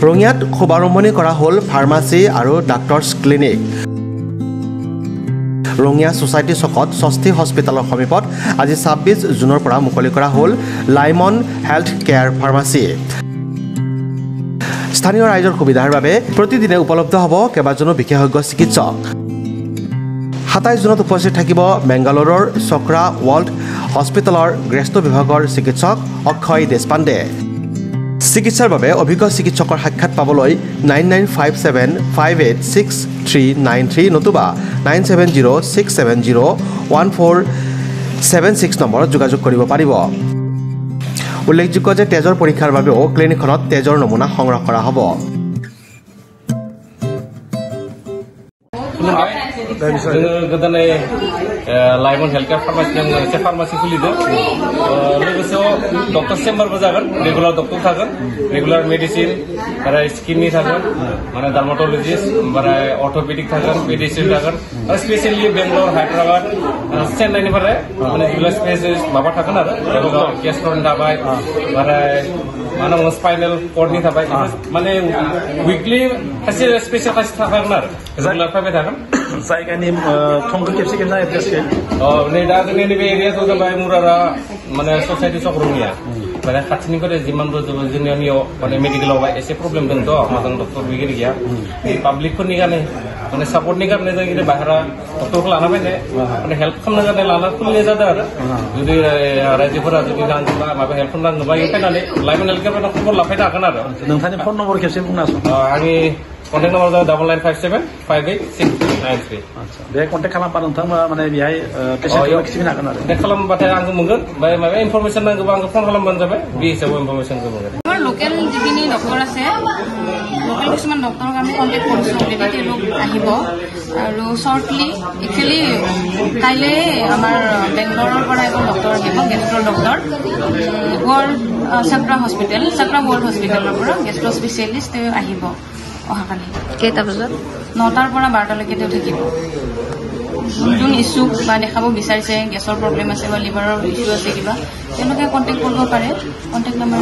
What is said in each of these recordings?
ৰঙিয়াত শুভাৰম্ভণি কৰা হ'ল ফাৰ্মাচী আৰু ডাক্তৰ্ছ ক্লিনিক। ৰঙিয়া ছ'চাইটি চকত ষষ্ঠী হস্পিটেলৰ সমীপত আজি ২৬ জুনৰ পৰা মুকলি কৰা হ'ল লাইমন হেল্থ কেয়াৰ ফাৰ্মাচী। স্থানীয় ৰাইজৰ সুবিধাৰ বাবে প্ৰতিদিনে উপলব্ধ হ'ব কেইবাজনো বিশেষজ্ঞ চিকিৎসক। ২৭ জুনত উপস্থিত থাকিব বেংগালুৰুৰ চক্ৰা ৱৰ্ল্ড হস্পিটেলৰ গেষ্ট্ৰ বিভাগৰ চিকিৎসক অক্ষয় দেশপাণ্ডে। চিকিৎসাৰ বাবে অভিজ্ঞ চিকিৎসকৰ সাক্ষাৎ পাবলৈ 9957586393 নতুবা 9706701476 নম্বৰত যোগাযোগ কৰিব পাৰিব। উল্লেখযোগ্য যে তেজৰ পৰীক্ষাৰ বাবেও ক্লিনিকখনত তেজৰ নমুনা সংগ্ৰহ কৰা হ'ব। गोदानै लाइमन हेल्थ केयर फार्मासि खुलिदों लोगोसे डक्टर चेम्बारबो जागोन रेगुलार डक्टर थागोन रेगुलार मेडिसिन ओमफ्राय स्किननि थागोन माने डार्माटलजिस्ट ओमफ्राय अर्थोपेडिक थागोन पेडिसिन थागोन आरो स्पेशली बेंगलर हायद्राबाद चेन्नाइनिफ्राय माने जिल्ला स्पेसिस्ट माबा थागोन आरो गेस्ट्र'नि थाबाय ओमफ्राय मा होनो स्पाइनेल कर्डनि थाबाय माने उइकलि खायसे स्पेसियल खायसे थाखागोन आरो रेगुलार फैबाय थागोन जायगानि थंखौ खेबसे खेबसे एड्रेसखौ नै दा जोंनि नैबे एरियाखौ जाबाय मुरारा माने ससाइटि चक रङिया माने खाथिनिफ्राय जिमानबो जोंनियाव माने मेडिकेलाव एसे प्रब्लेम दंथ' मोजां डक्टर बिगिरि गैया पाब्लिकफोरनि गाने माने सापर्टनि गाने जों बाहेरा डक्टरखौ लाना फैनाय माने हेल्प खालामनो गाने लाना खुलिनाय जादों आरो जुदि रायजोफोरा जुदि नांगौबा माबा हेल्प नांगौबा इयो फैनानै लाइमोन हेल्थ केयार खबर लाफैनो हागोन आरो नोंथांनि फन नम्बर खेबसे बुंना आंनि कन्टेक्ट नम्बर जाबाय 9957586393 बे कन्टेक्ट खालामबा नोंथांमोना माने बेहाय पेसेन्टखौ खिथिनो हागोन आरो कन्टेक्ट खालामबाथाय आंखौ मोनगोन ओमफ्राय माबा इनफरमेसन नांगौबा आंखौ फन खालामबानो जाबाय बे हिसाबै इनफरमेसनखौ मोनगोन আমাৰ লোকেল যিখিনি ডক্টৰ আছে লোকেল কিছুমান ডক্টৰক আমি কণ্টেক্ট কৰিছোঁ অলৰেডি তেওঁলোক আহিব আৰু শ্বৰ্টলি একচুৱেলি কাইলৈ আমাৰ বেংগলোৰৰ পৰা এজন ডক্টৰ আহিব gastro' doctor world Chakra hospital Chakra world হস্পিটেলৰ পৰা গেষ্ট্ৰ' স্পেচিয়েলিষ্ট তেওঁ আহিব অহাকালি কেইটা বজাত 9টাৰ পৰা 12টালৈকে তেওঁ থাকিব যোন ইছ্যু বা দেখাব বিচাৰিছে গেছৰ প্ৰব্লেম আছে বা লিভাৰৰ ইছ্যু আছে কিবা তেওঁলোকে কণ্টেক্ট কৰিব পাৰে কণ্টেক্ট নম্বৰ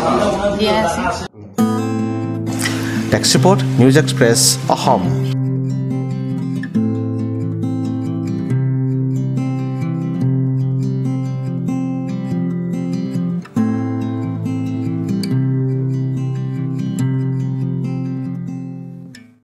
দিয়া আছে text report news express Assam.